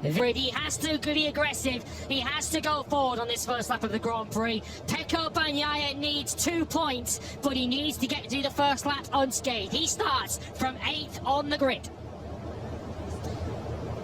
He has to be aggressive. He has to go forward on this first lap of the Grand Prix. Pecco Bagnaia needs 2 points, but he needs to get to the first lap unscathed. He starts from 8th on the grid.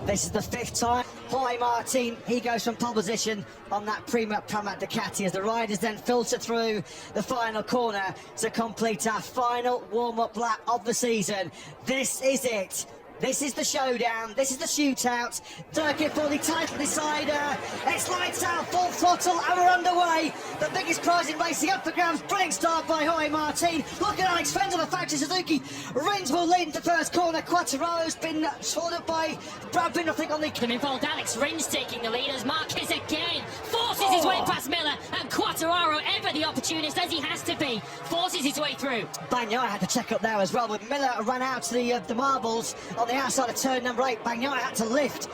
This is the 5th time. Jorge Martin, he goes from pole position on that Pramac Ducati as the riders then filter through the final corner to complete our final warm-up lap of the season. This is it. This is the showdown, this is the shootout. Circuit for the title decider. It's lights out, full throttle, and we're underway. The biggest prize in racing up for grabs. Brilliant start by Jorge Martin. Look at Alex Frenz on the factory Suzuki. Rins will lead into first corner. Quattararo's been sorted by Brad Binder, I think, on the... Involved Alex Rins taking the lead as Marques again forces his way past Miller, and Quattararo, ever the opportunist as he has to be, forces his way through. Bagnaia had to check up there as well, with Miller ran out to the marbles on the outside of turn number 8. Bagnaia had to lift.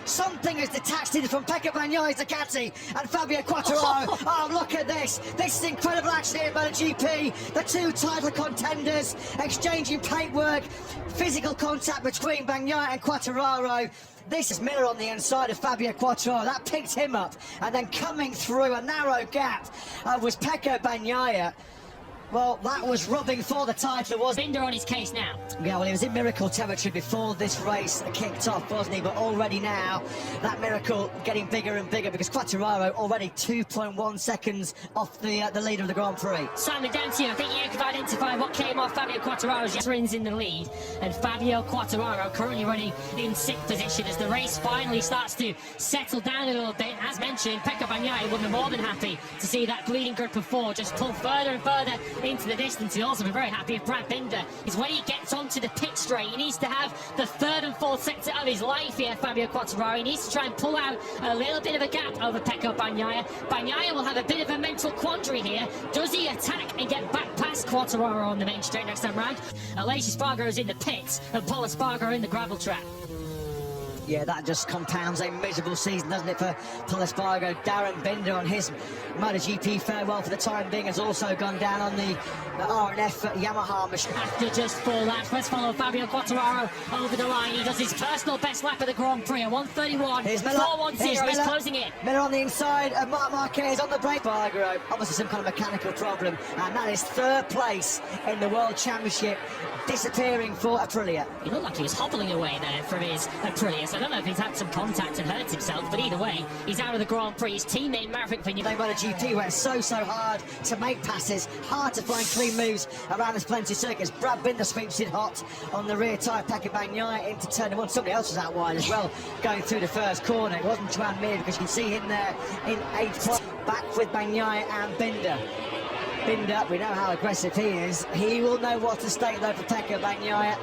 Something has detached either from Pecco Bagnaia's Ducati and Fabio Quattararo. Oh, look at this. This is incredible action here by the GP. The two title contenders exchanging paintwork. Physical contact between Bagnaia and Quattararo. This is Miller on the inside of Fabio Quattararo. That picked him up. And then coming through a narrow gap was Pecco Bagnaia. Well, that was rubbing for the title, was Binder on his case now. Yeah, well, he was in miracle territory before this race kicked off, wasn't he? But already now, that miracle getting bigger and bigger because Quattararo already 2.1 seconds off the leader of the Grand Prix. Simon, down to you. I think you could identify what came off Fabio Quattararo's Rins in the lead. And Fabio Quattararo currently running in 6th position as the race finally starts to settle down a little bit. As mentioned, Pecco Bagnaia would be more than happy to see that bleeding group of 4 just pull further and further into the distance. He'll also be very happy if Brad Binder is when he gets onto the pit straight. He needs to have the 3rd and 4th sector of his life here, Fabio Quattararo. He needs to try and pull out a little bit of a gap over Pecco Bagnaia. Bagnaia will have a bit of a mental quandary here. Does he attack and get back past Quattararo on the main straight next time round? Aleix Espargaro's in the pits and Paul Espargaro in the gravel trap. Yeah, that just compounds a miserable season, doesn't it, for Paul Espargaro. Darren Binder on his MotoGP farewell for the time being has also gone down on the R&F Yamaha machine. After just 4 laps, let's follow Fabio Quattararo over the line. He does his personal best lap of the Grand Prix at 1:31. 4:10. He's closing it. Miller on the inside, and Marques on the brake. Espargaro, obviously some kind of mechanical problem, and that is 3rd place in the World Championship, disappearing for Aprilia. He looked like he was hobbling away there from his Aprilia, so I don't know if he's had some contact and hurt himself, but either way, he's out of the Grand Prix. His teammate Maverick Vinales. They won a GP where it's so hard to make passes, hard to find clean moves around this plenty of circuits. Brad Binder sweeps it hot on the rear tyre, Pecco Bagnaia into turn 1. Somebody else was out wide as well, going through the first corner. It wasn't Joan Mir because you can see him there in 8th place. Back with Bagnaia and Binder. Binder, we know how aggressive he is. He will know what to stake though for Pecco Bagnaia.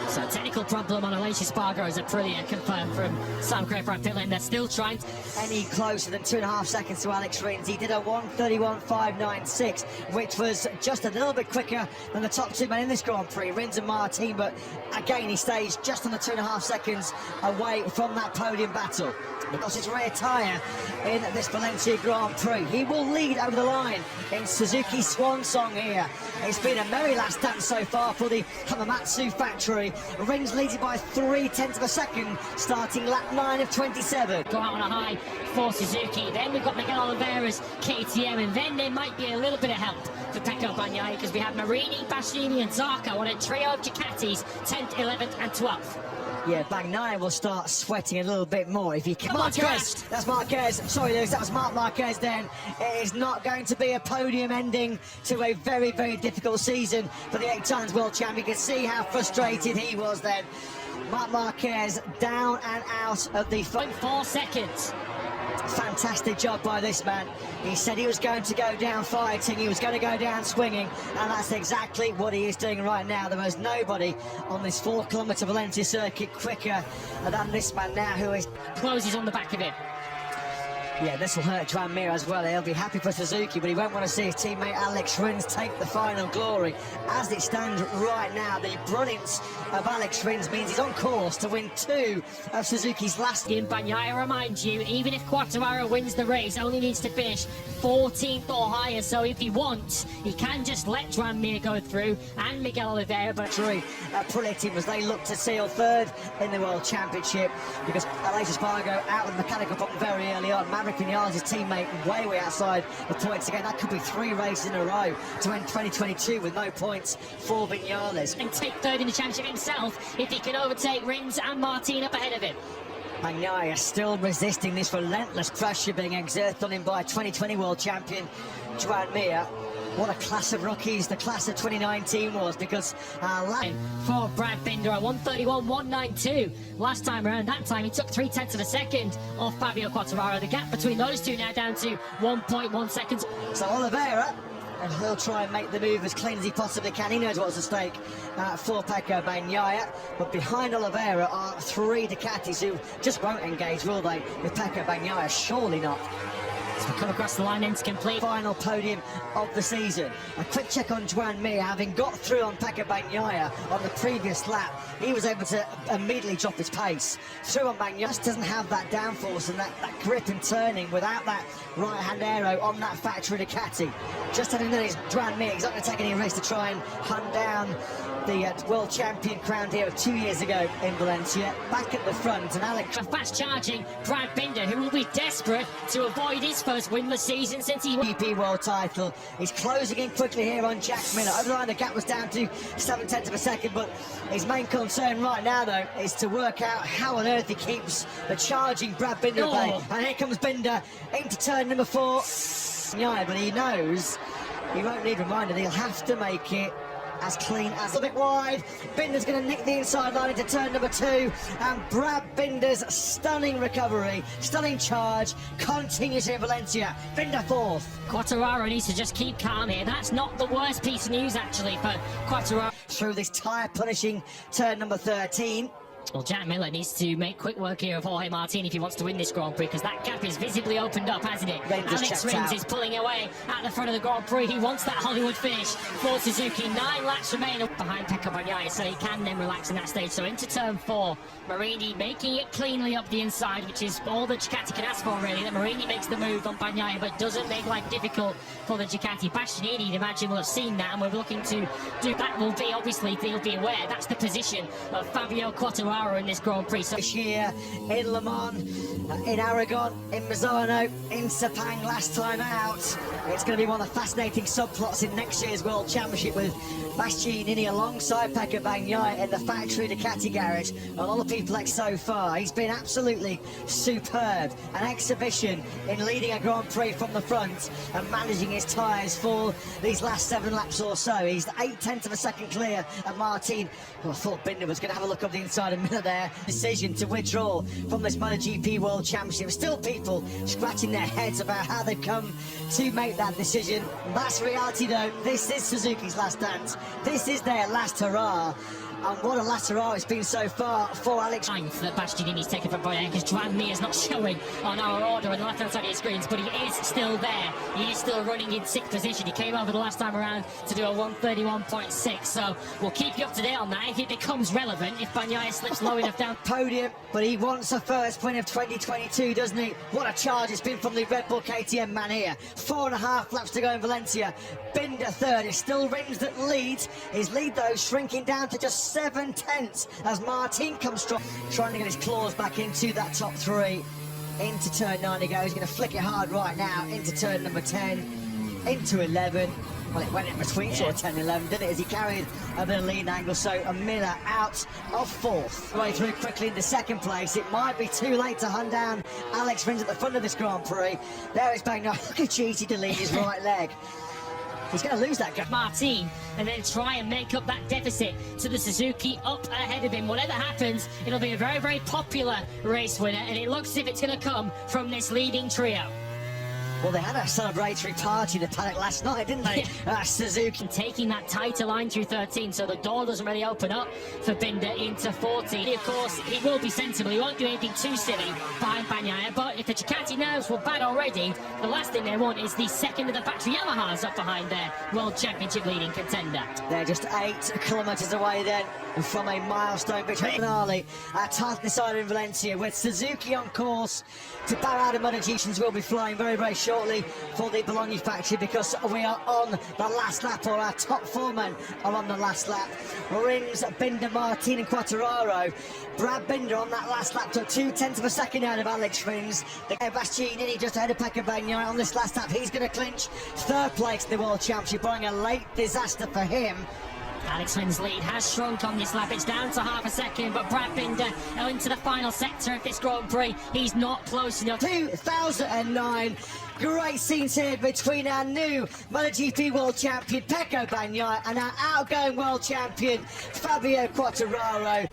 So technical problem on Aleix Espargaro's Aprilia, confirmed from Sam Craig pit lane. They're still trying any closer than 2.5 seconds to Alex Rins. He did a 1:31.596, which was just a little bit quicker than the top 2 men in this Grand Prix, Rins and Martin, but again he stays just on the 2.5 seconds away from that podium battle. Because his rear tyre in this Valencia Grand Prix. He will lead over the line in Suzuki's swan song here. It's been a merry last dance so far for the Hamamatsu factory. Rins leads it by 0.3 of a second, starting lap 9 of 27. Go out on a high for Suzuki. Then we've got Miguel Oliveira's KTM, and then there might be a little bit of help for Pecco Bagnaia because we have Marini, Bastianini and Zarco on a trio of Ducatis, 10th, 11th and 12th. Yeah, Bagnaia will start sweating a little bit more if he can. Marques, that's Marques. Sorry, Lewis, that was Marc Marquez then. It is not going to be a podium ending to a very difficult season for the 8 times world champion. You can see how frustrated he was then. Marc Marquez down and out of the 4 seconds. Fantastic job by this man. He said he was going to go down fighting, he was going to go down swinging, and that's exactly what he is doing right now. There was nobody on this 4-kilometre Valencia circuit quicker than this man now, who is closes on the back of it. Yeah, this will hurt Joan Mir as well. He'll be happy for Suzuki, but he won't want to see his teammate Alex Rins take the final glory. As it stands right now, the brilliance of Alex Rins means he's on course to win 2 of Suzuki's last. In Bagnaia reminds you, even if Quartararo wins the race, only needs to finish 14th or higher. So if he wants, he can just let Joan Mir go through and Miguel Oliveira. But Pulling team as they look to seal 3rd in the World Championship, because Aleix Espargo out with a mechanical problem very early on. Maverick Vinales, his teammate, way outside the points again. That could be 3 races in a row to end 2022 with no points for Vinales. And take 3rd in the championship himself if he can overtake Rins and Martin up ahead of him. Bagnaia still resisting this relentless pressure being exerted on him by 2020 World Champion Joan Mir. What a class of rookies the class of 2019 was, because for Brad Binder at 1:31.192 last time around. That time he took 0.3 of a second off Fabio Quartararo. The gap between those two now down to 1.1 seconds. So Oliveira, and he'll try and make the move as clean as he possibly can. He knows what's at stake for Pecco Bagnaia, but behind Oliveira are 3 Ducatis who just won't engage, will they, with Pecco Bagnaia? Surely not. So we come across the line then to complete. Final podium of the season. A quick check on Joan Mir, having got through on Pecco Bagnaia on the previous lap, he was able to immediately drop his pace. Through on Bagnaia, just doesn't have that downforce and that grip and turning without that right-hand aero on that factory Ducati. Just having done his Joan Mir, he's not going to take any risk to try and hunt down the world champion crowned here 2 years ago in Valencia. Back at the front, and Alex... Fast charging Brad Binder, who will be desperate to avoid his first winless season since he won GP world title. He's closing in quickly here on Jack Miller. Over the line, the gap was down to 0.7 of a second, but his main concern right now, though, is to work out how on earth he keeps the charging Brad Binder at bay. And here comes Binder into turn number 4. Yeah, but he knows he won't need reminded. He'll have to make it as clean as a bit wide. Binder's going to nick the inside line into turn number 2, and Brad Binder's stunning recovery, stunning charge continues in Valencia. Binder 4th. Quartararo needs to just keep calm here. That's not the worst piece of news actually for Quartararo. Through this tyre punishing turn number 13. Well, Jack Miller needs to make quick work here of Jorge Martin if he wants to win this Grand Prix, because that gap is visibly opened up, hasn't it? Alex Rins is pulling away at the front of the Grand Prix. He wants that Hollywood finish for Suzuki. 9 laps remain behind Pecco Bagnaia, so he can then relax in that stage. So into turn 4, Marini making it cleanly up the inside, which is all the Ducati can ask for, really. That Marini makes the move on Bagnaia, but doesn't make life difficult for the Ducati. Bastianini, I'd imagine, will have seen that, and we're looking to do that. Will be, obviously, he'll be aware. That's the position of Fabio Quartararo in this Grand Prix. So this year in Le Mans, in Aragon, in Misano, in Sepang last time out. It's going to be one of the fascinating subplots in next year's World Championship, with Bastianini alongside Pecco Bagnaia in the factory Ducati garage. And all the people like so far, he's been absolutely superb. An exhibition in leading a Grand Prix from the front and managing his tyres for these last 7 laps or so. He's 0.8 of a second clear of Martin. Well, I thought Binder was going to have a look up the inside of Miller there. Decision to withdraw from this MotoGP World Championship. Still people scratching their heads about how they've come to make that decision. That's reality, though. This is Suzuki's last dance. This is their last hurrah. And what a last hurrah it's been so far for Alex. Ninth that Bastianini's taken from Bagnaia, because Joan Mir is not showing on our order on the left-hand side of your screens, but he is still there. He is still running in 6th position. He came over the last time around to do a 1:31.6, so we'll keep you up to date on that if it becomes relevant, if Bagnaia slips low enough down. Podium, but he wants a first win of 2022, doesn't he? What a charge it's been from the Red Bull KTM man here. 4.5 laps to go in Valencia. Binder 3rd. It's still Rins that leads. His lead, though, shrinking down to just 0.7 as Martin comes strong, trying to get his claws back into that top 3. Into turn 9 he goes. He's going to flick it hard right now into turn number 10, into 11. Well, it went in between sort of 10 and 11, didn't it, as he carried a bit of lead angle. So a Miller out of 4th. Way through quickly into 2nd place. It might be too late to hunt down Alex Rins at the front of this Grand Prix. There is Bagnaia. Look how cheesy to lead his right leg. He's going to lose that guy. Martin, and then try and make up that deficit to the Suzuki up ahead of him. Whatever happens, it'll be a very, very popular race winner, and it looks as if it's going to come from this leading trio. Well, they had a celebratory party in the paddock last night, didn't they? Suzuki. Taking that tighter line through 13, so the door doesn't really open up for Binder into 14. Of course, he will be sensible. He won't do anything too silly behind Bagnaia, but if the Ducati nerves were bad already, the last thing they want is the second of the factory Yamahas up behind their World Championship leading contender. They're just 8 kilometres away then from a milestone victory finale at Tartnisside in Valencia, with Suzuki on course to bow out of MotoGP. Will be flying very, very shortly for the Bologna factory, because we are on the last lap, or our top 4 men are on the last lap. Rins, Binder, Martin and Quartararo. Brad Binder on that last lap took 0.2 of a second out of Alex Rins. The Bastianini just ahead of Pecco Bagnaia on this last lap. He's going to clinch 3rd place in the World Championship, barring a late disaster for him. Alex Rins' lead has shrunk on this lap. It's down to half a second, but Brad Binder into the final sector of this Grand Prix. He's not close enough. 2009. Great scenes here between our new MotoGP World Champion Pecco Bagnaia and our outgoing World Champion Fabio Quartararo.